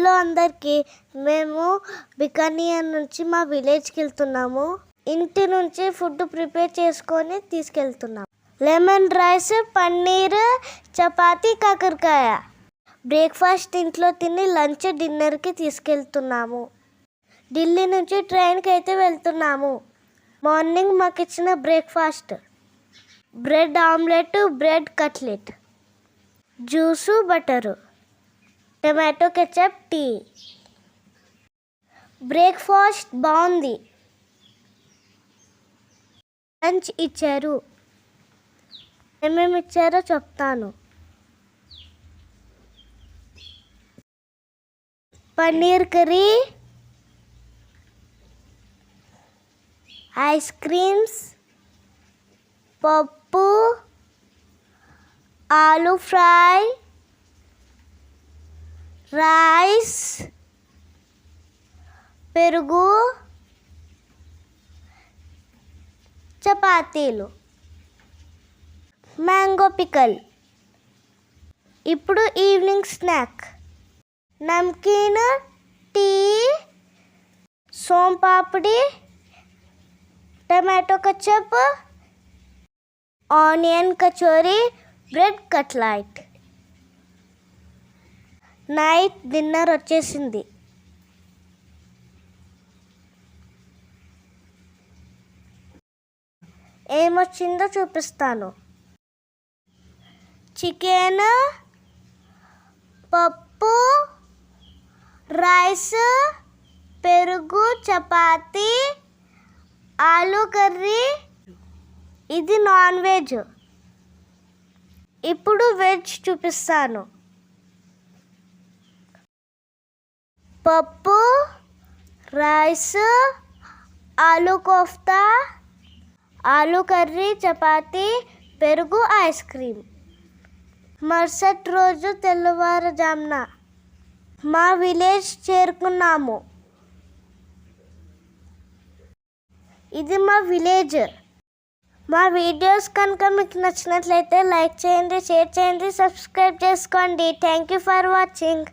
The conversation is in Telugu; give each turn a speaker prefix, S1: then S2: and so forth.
S1: హలో అందరికీ, మేము బికానియా నుంచి మా విలేజ్కి వెళ్తున్నాము. ఇంటి నుంచి ఫుడ్ ప్రిపేర్ చేసుకొని తీసుకెళ్తున్నాం. లెమన్ రైస్, పన్నీర్, చపాతీ, కాకరకాయ. బ్రేక్ఫాస్ట్ ఇంట్లో తిని లంచ్ డిన్నర్కి తీసుకెళ్తున్నాము. ఢిల్లీ నుంచి ట్రైన్కి అయితే వెళ్తున్నాము. మార్నింగ్ మాకు ఇచ్చిన breakfast bread omelette, bread cutlet, juice, butter, tomato ketchup, tea. Breakfast బాగుంది. లంచ్ ఇచ్చారు. ఏమేమి ఇచ్చారో చెప్తాను. పన్నీర్ కర్రీ, ఐస్ క్రీమ్స్, పప్పు, ఆలు ఫ్రై, రైస్, పెరుగు, చపాతీలు, మ్యాంగో పికల్. ఇప్పుడు ఈవినింగ్ స్నాక్ నమ్కీన్, టీ, సోన్ పాపిడి, tomato ketchup, onion kachori, bread cutlet. Night dinner వచ్చేసింది. ఏమొచ్చిందో చూపిస్తాను. చికెన్, పప్పు, రైస్, పెరుగు, చపాతీ, ఆలు కర్రీ. ఇది నాన్ వెజ్. ఇప్పుడు వెజ్ చూపిస్తాను. పప్పు, రైస్, ఆలు కోఫ్తా, ఆలు కర్రీ, చపాతీ, పెరుగు, ఐస్ క్రీమ్. మరుసటి రోజు తెల్లవారుజామున మా విలేజ్ చేరుకున్నాము. ఇది మా విలేజ్. మా వీడియోస్ కనుక మీకు నచ్చినట్లయితే లైక్ చేయండి, షేర్ చేయండి, సబ్స్క్రైబ్ చేసుకోండి. Thank you for watching.